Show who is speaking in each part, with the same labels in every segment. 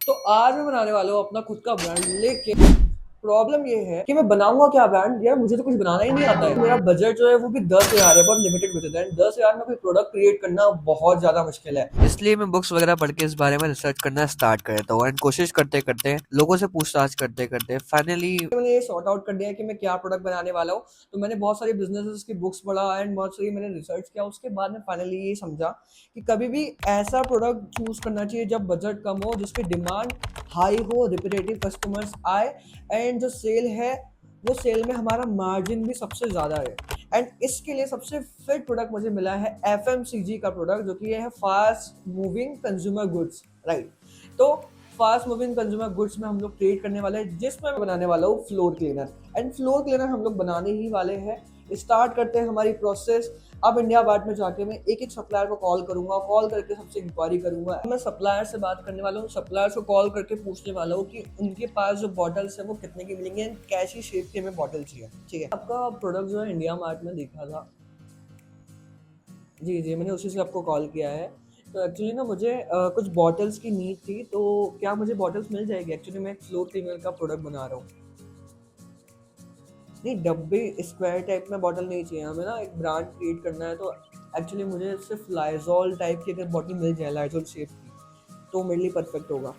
Speaker 1: तो आज मैं बनाने वाला हूँ अपना खुद का ब्रांड। लेकिन प्रॉब्लम ये है कि मैं बनाऊंगा क्या ब्रांड? यार मुझे तो कुछ बनाना ही नहीं आता है। मेरा बजट जो है वो भी 10,000 है, बहुत लिमिटेड बजट है। 10,000 में कोई प्रोडक्ट क्रिएट करना बहुत ज्यादा मुश्किल है। इसलिए मैं बुक्स वगैरह पढ़ के इस बारे में रिसर्च करना स्टार्ट कर देता हूँ एंड कोशिश करते करते लोगों से पूछताछ करते करते फाइनली मैंने ये सॉर्ट आउट कर दिया है कि मैं क्या प्रोडक्ट बनाने वाला हूँ। तो मैंने बहुत सारी बिजनेसेस की बुक्स पढ़ा एंड बहुत सारी मैंने रिसर्च किया। उसके बाद में फाइनली ये समझा कि कभी भी ऐसा प्रोडक्ट चूज करना चाहिए जब बजट कम हो, जिसकी डिमांड हाई हो, रिपीटेटिव कस्टमर्स आए एंड जो सेल है वो सेल में हमारा मार्जिन भी सबसे ज़्यादा है। एंड इसके लिए सबसे फिट प्रोडक्ट मुझे मिला है एफएमसीजी का प्रोडक्ट, जो कि ये है fast moving consumer goods, right. तो फास्ट मूविंग कंज्यूमर गुड्स में हम लोग क्रिएट करने वाले हैं, जिसमें मैं बनाने वाला हूँ floor cleaner. And floor cleaner हम लोग बनाने ही वाले हैं। स्टार्ट करते हैं हमारी प्रोसेस। अब इंडिया मार्ट में जाके मैं एक एक सप्लायर को कॉल करूंगा, कॉल करके सबसे इंक्वायरी करूंगा। मैं सप्लायर से बात करने वाला हूँ, सप्लायर को कॉल करके पूछने वाला हूँ कि उनके पास जो बॉटल्स है वो कितने की मिलेंगे एंड कैसी शेप की हमें बॉटल चाहिए। ठीक है, आपका प्रोडक्ट जो है इंडिया मार्ट में देखा था। जी जी, मैंने उसी से आपको कॉल किया है। तो एक्चुअली ना मुझे कुछ बॉटल्स की नीड थी, तो क्या मुझे बॉटल्स मिल जाएगी? एक्चुअली मैं एक फ्लोर क्लीनर का प्रोडक्ट बना रहा हूँ। नहीं, डब्बे स्क्वायर टाइप में बॉटल नहीं चाहिए हमें, ना एक ब्रांड क्रिएट करना है। तो एक्चुअली मुझे सिर्फ लाइजॉल टाइप की अगर बॉटल मिल जाए, लाइजॉल शेप की, तो मेरे लिए परफेक्ट होगा।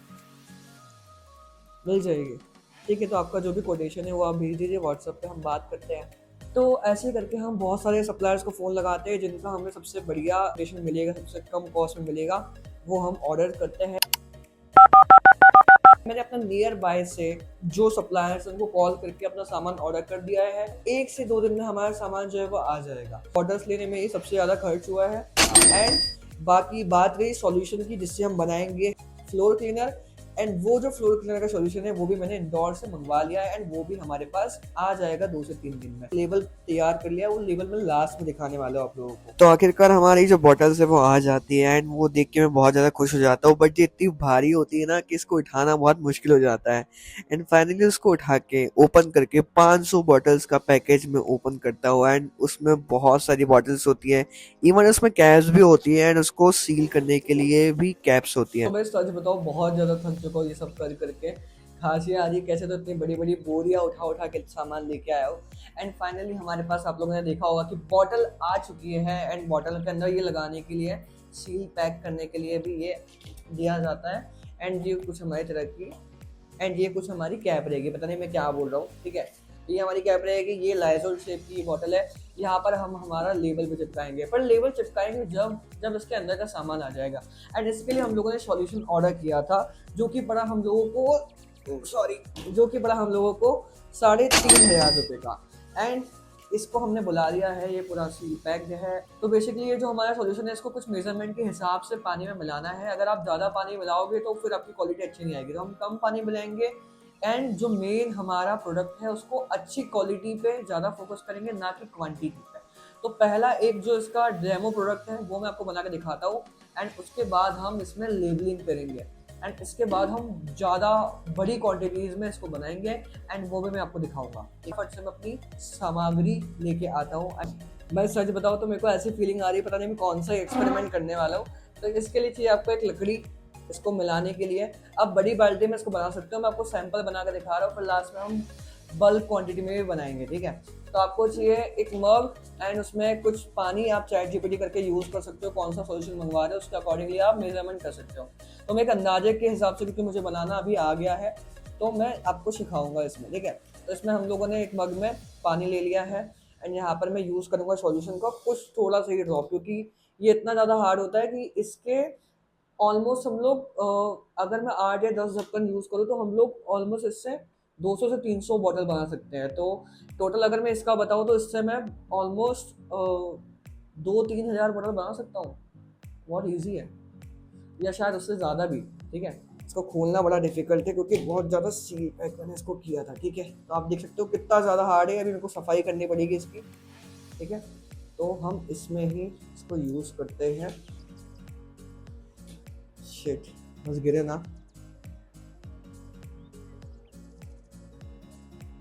Speaker 1: मिल जाएगी? ठीक है, तो आपका जो भी कोटेशन है वो आप भेज दीजिए व्हाट्सएप पे, हम बात करते हैं। तो ऐसे करके हम बहुत सारे सप्लायर्स को फ़ोन लगाते हैं जिनका हमें सबसे बढ़िया कोटेशन मिलेगा, सबसे कम कॉस्ट में मिलेगा, वो हम ऑर्डर करते हैं। मैंने अपना नियर बाय से जो सप्लायर्स उनको कॉल करके अपना सामान ऑर्डर कर दिया है। 1 से 2 दिन में हमारा सामान जो है वो आ जाएगा। ऑर्डर्स लेने में ये सबसे ज़्यादा खर्च हुआ है। एंड बाकी बात रही सॉल्यूशन की, जिससे हम बनाएंगे फ्लोर क्लीनर। एंड वो जो फ्लोर क्लीनर का सॉल्यूशन है वो भी मैंने इंदौर से मंगवा लिया है एंड वो भी हमारे पास आ जाएगा 2 से 3 दिन में। लेबल तैयार कर लिया है, वो लेबल मैं लास्ट में दिखाने वाला हूँ आप लोगों को। तो आखिरकार हमारी जो बॉटल्स है वो आ जाती है एंड वो देख के मैं बहुत ज़्यादा खुश हो जाता हूँ, बट ये इतनी भारी होती है ना कि इसको उठाना बहुत मुश्किल हो जाता है। एंड फाइनली उसको उठा के ओपन करके 500 बॉटल्स का पैकेज में ओपन करता हूँ एंड उसमें बहुत सारी बॉटल्स होती है, इवन उसमें कैप्स भी होती है एंड उसको सील करने के लिए भी कैप्स होती है। तो मैं सच बताऊँ, बहुत ज़्यादा थक चुका हूँ ये सब कर करके। खांसी आ रही है, कैसे तो इतनी बड़ी बड़ी बोरियां उठा उठा के सामान लेके आया हो। एंड फाइनली हमारे पास, आप लोगों ने देखा होगा कि बॉटल आ चुकी है एंड बॉटल के अंदर ये लगाने के लिए, सील पैक करने के लिए भी ये दिया जाता है। एंड ये कुछ हमारी तरह की, एंड ये कुछ हमारी कैप रहेगी। पता नहीं मैं क्या बोल रहा हूँ, ठीक है। ये हमारी कैप रहेगी, ये लाइजोल शेप की बॉटल है। यहाँ पर हम हमारा लेबल भी चिपकाएंगे, पर लेबल चिपकाएंगे जब जब इसके अंदर का सामान आ जाएगा। एंड इसके लिए हम लोगों ने सॉल्यूशन ऑर्डर किया था, जो कि पड़ा हम लोगों को, सॉरी, जो कि पड़ा हम लोगों को 3,500 रुपये का। एंड इसको हमने बुला लिया है, ये पूरा सील पैक्ड है। तो बेसिकली ये जो हमारा सॉल्यूशन है, इसको कुछ मेजरमेंट के हिसाब से पानी में मिलाना है। अगर आप ज़्यादा पानी मिलाओगे तो फिर आपकी क्वालिटी अच्छी नहीं आएगी, तो हम कम पानी मिलाएंगे। एंड जो मेन हमारा प्रोडक्ट है उसको अच्छी क्वालिटी पे ज़्यादा फोकस करेंगे, ना कि क्वांटिटी पे। तो पहला एक जो इसका डेमो प्रोडक्ट है वो मैं आपको बना के दिखाता हूँ एंड उसके बाद हम इसमें लेबलिंग करेंगे। एंड इसके बाद हम ज़्यादा बड़ी क्वांटिटीज़ में इसको बनाएंगे एंड वो भी मैं आपको दिखाऊंगा। फट से मैं अपनी सामग्री लेके आता हूँ। मैं सच बताऊँ तो मेरे को ऐसी फीलिंग आ रही है, पता नहीं मैं कौन सा एक्सपेरिमेंट करने वाला हूँ। तो इसके लिए चाहिए आपको एक लकड़ी, इसको मिलाने के लिए। अब बड़ी बाल्टी में इसको बना सकते हो, मैं आपको सैंपल बना कर दिखा रहा हूँ, फिर लास्ट में हम बल्क क्वांटिटी में भी बनाएंगे, ठीक है। तो आपको चाहिए एक मग एंड उसमें कुछ पानी। आप चैट जीपीटी करके यूज़ कर सकते हो कौन सा सॉल्यूशन मंगवा रहे हो, उसके अकॉर्डिंगली आप मेजरमेंट कर सकते हो। तो मैं एक अंदाजे के हिसाब से, क्योंकि मुझे बनाना अभी आ गया है, तो मैं आपको सिखाऊंगा इसमें, ठीक है। तो इसमें हम लोगों ने एक मग में पानी ले लिया है एंड यहाँ पर मैं यूज़ करूँगा सॉल्यूशन का कुछ थोड़ा सा ही ड्रॉप, क्योंकि ये इतना ज़्यादा हार्ड होता है कि इसके ऑलमोस्ट हम लोग, अगर मैं 8 या 10 ढक्कन यूज़ करूँ तो हम लोग ऑलमोस्ट इससे 200 से 300 बॉटल बना सकते हैं। तो टोटल अगर मैं इसका बताऊँ तो इससे मैं ऑलमोस्ट 2-3 हज़ार बॉटल बना सकता हूँ। बहुत ईजी है, या शायद उससे ज़्यादा भी, ठीक है। इसको खोलना बड़ा डिफिकल्ट है क्योंकि बहुत ज़्यादा सील पैक मैंने इसको किया था, ठीक है। तो आप देख सकते हो कितना ज़्यादा हार्ड है, अभी मेरे को सफाई करनी पड़ेगी इसकी, ठीक है। तो हम इसमें ही इसको यूज़ करते हैं। शिट, बस गिरे ना।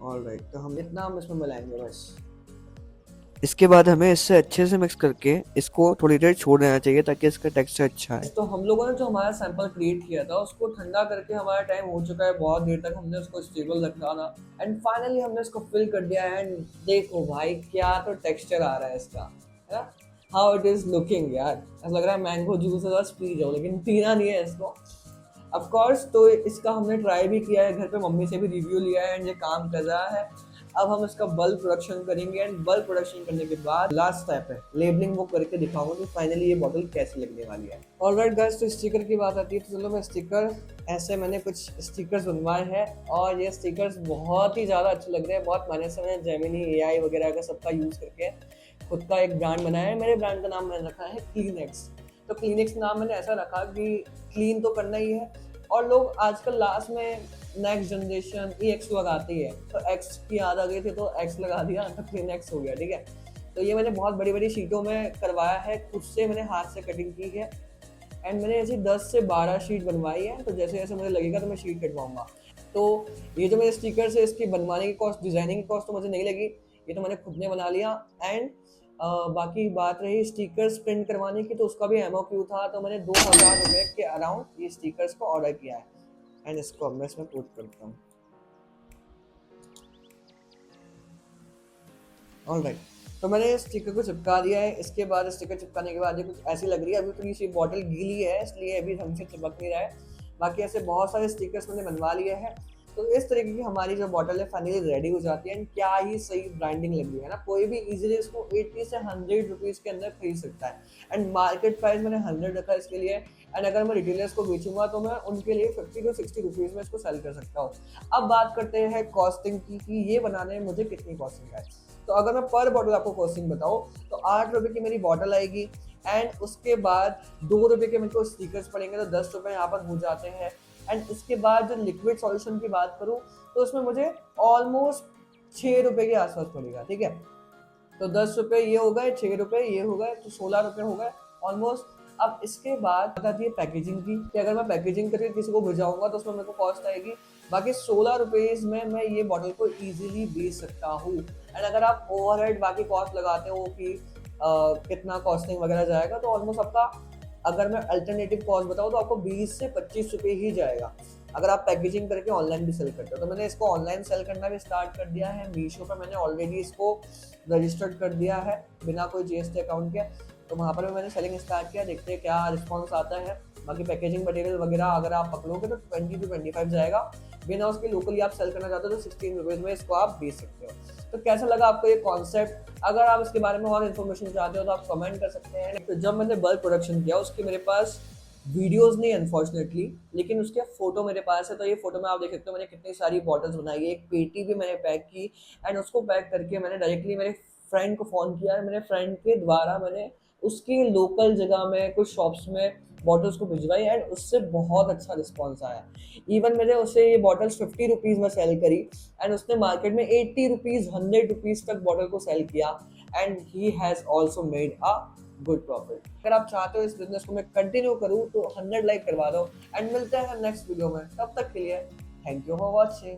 Speaker 1: ऑलराइट, तो हम इतना हम इसमें मिलाएंगे बस। इसके बाद हमें इससे अच्छे से मिक्स करके इसको थोड़ी देर छोड़ देना चाहिए ताकि इसका टेक्सचर अच्छा है। तो हम लोगों ने जो हमारा सैंपल क्रिएट किया था उसको ठंडा करके हमारा टाइम हो चुका है, बहुत देर तक हमने उसको स्टेबल रखा था एंड फाइनली हमने इसको फिल कर दिया है। एंड देखो भाई क्या तो टेक्सचर आ रहा है इसका, है ना, हाउ इट इज लुकिंग यार, ऐसा लग रहा है मैंगो जूस बस पी जाओ, लेकिन पीना नहीं है इसको ऑफ कोर्स। तो इसका हमने ट्राई भी किया है घर पे, मम्मी से भी रिव्यू लिया है एंड ये काम कर रहा है। अब हम इसका बल्क प्रोडक्शन करेंगे एंड बल्क प्रोडक्शन करने के बाद लास्ट स्टेप है लेबलिंग, वो करके दिखाऊंगा कि फाइनली ये बॉटल कैसी लगने वाली है। ऑलराइट गाइस, तो स्टिकर की बात आती है तो चलो मैं स्टिकर, ऐसे मैंने कुछ स्टिकर्स बनवाए हैं और ये स्टिकर्स बहुत ही ज़्यादा अच्छे लग रहे हैं। बहुत मेहनत से मैंने जेमिनी AI वगैरह का सबका यूज़ करके खुद का एक ब्रांड बनाया है। मेरे ब्रांड का नाम मैंने रखा है क्लीनेक्स। तो क्लीनेक्स नाम मैंने ऐसा रखा कि क्लीन तो करना ही है, और लोग आजकल लास्ट में नेक्स्ट जनरेशन EX लगाती है, तो एक्स की याद आ गई थी तो एक्स लगा दिया, तो क्लीनेक्स हो गया, ठीक है। तो ये मैंने बहुत बड़ी बड़ी शीटों में करवाया है, खुद से मैंने हाथ से कटिंग की है एंड मैंने ऐसी 10 से 12 शीट बनवाई है। तो जैसे जैसे मुझे लगेगा तो मैं शीट कटवाऊंगा। तो ये जो मेरे स्टिकर्स है इसकी बनवाने की कॉस्ट, डिजाइनिंग की कॉस्ट तो मुझे नहीं लगी, ये तो मैंने खुद ने बना लिया। एंड बाकी बात रही स्टिकर्स प्रिंट करवाने की, तो उसका भी MOQ था, तो मैंने 2000 रुपये के अराउंड ये स्टिकर्स को ऑर्डर किया है। एंड इसको अब मैं इसमें पुट करता हूँ। ऑलराइट, तो मैंने स्टिकर को चिपका दिया है। इसके बाद स्टिकर चिपकाने के बाद ये कुछ ऐसी लग रही है, अभी थोड़ी सी बॉटल गीली है इसलिए अभी ढंग से चिपक नहीं रहा है। बाकी ऐसे बहुत सारे स्टिकर्स मैंने बनवा लिए हैं। तो इस तरीके की हमारी जो बॉटल है फाइनली रेडी हो जाती है एंड क्या ही सही ब्रांडिंग लग रही है ना। कोई भी इजीली इसको 80 से 100 रुपीज़ के अंदर खरीद सकता है एंड मार्केट प्राइस मैंने 100 रखा है इसके लिए। एंड अगर मैं रिटेलर्स को बेचूंगा तो मैं उनके लिए 50 to 60 रुपीज़ में इसको सेल कर सकता हूँ। अब बात करते हैं कॉस्टिंग की कि ये बनाने में मुझे कितनी कॉस्टिंग है। तो अगर मैं पर बॉटल आपको कॉस्टिंग बताऊँ तो 8 रुपये की मेरी बॉटल आएगी एंड उसके बाद 2 रुपये के मेरे को स्टिकर्स पड़ेंगे, तो 10 रुपये यहाँ पर हो जाते हैं। एंड इसके बाद जो लिक्विड सॉल्यूशन की बात करूँ तो उसमें मुझे ऑलमोस्ट 6 रुपये के आसपास पड़ेगा, ठीक है। तो 10 रुपये ये हो गए, 6 रुपये ये हो गए, तो 16 रुपये हो गए ऑलमोस्ट। अब इसके बाद आती है पैकेजिंग की, कि अगर मैं पैकेजिंग करके किसी को भिजवाऊंगा तो उसमें मेरे को कॉस्ट आएगी। बाकी 16 रुपीज़ में मैं ये बॉटल को इजीली बेच सकता हूँ। एंड अगर आप ओवरहेड बाकी कॉस्ट लगाते हो कि कितना कॉस्टिंग वगैरह जाएगा, तो ऑलमोस्ट आपका, अगर मैं अल्टरनेटिव कॉस्ट बताऊँ तो आपको 20 से 25 रुपये ही जाएगा अगर आप पैकेजिंग करके ऑनलाइन भी सेल करते हो। तो मैंने इसको ऑनलाइन सेल करना भी स्टार्ट कर दिया है। मीशो पर मैंने ऑलरेडी इसको रजिस्टर्ड कर दिया है बिना कोई GST अकाउंट के, तो वहाँ पर भी मैंने सेलिंग स्टार्ट किया, देखते हैं क्या रिस्पॉन्स आता है। बाकी पैकेजिंग मटेरियल वगैरह अगर आप पकड़ोगे तो 20 to 25 जाएगा। बिना उसके लोकली आप सेल करना चाहते हो तो 16 रुपीज़ में इसको आप बेच सकते हो। तो कैसा लगा आपको ये कॉन्सेप्ट? अगर आप इसके बारे में और इन्फॉर्मेशन चाहते हो तो आप कमेंट कर सकते हैं। तो जब मैंने बल्क प्रोडक्शन किया उसके मेरे पास वीडियोस नहीं अनफॉर्चुनेटली, लेकिन उसके फोटो मेरे पास है। तो ये फोटो में आप देख सकते हो मैंने कितनी सारी बॉटल्स बनाई है। एक पेटी भी मैंने पैक की एंड उसको पैक करके मैंने डायरेक्टली मेरे फ्रेंड को फ़ोन किया। मेरे फ्रेंड के द्वारा मैंने उसकी लोकल जगह में कुछ शॉप्स में बॉटल्स को भिजवाई एंड उससे बहुत अच्छा रिस्पॉन्स आया। इवन मैंने उसे ये बॉटल्स 50 रुपीज़ में सेल करी एंड उसने मार्केट में 80 रुपीज़ 100 रुपीज़ तक बॉटल को सेल किया and he has also made a good profit. अगर आप चाहते हो इस बिजनेस को मैं कंटिन्यू करूँ तो 100 लाइक करवा दो एंड मिलते हैं नेक्स्ट वीडियो में। तब तक के लिए थैंक यू फॉर वॉचिंग।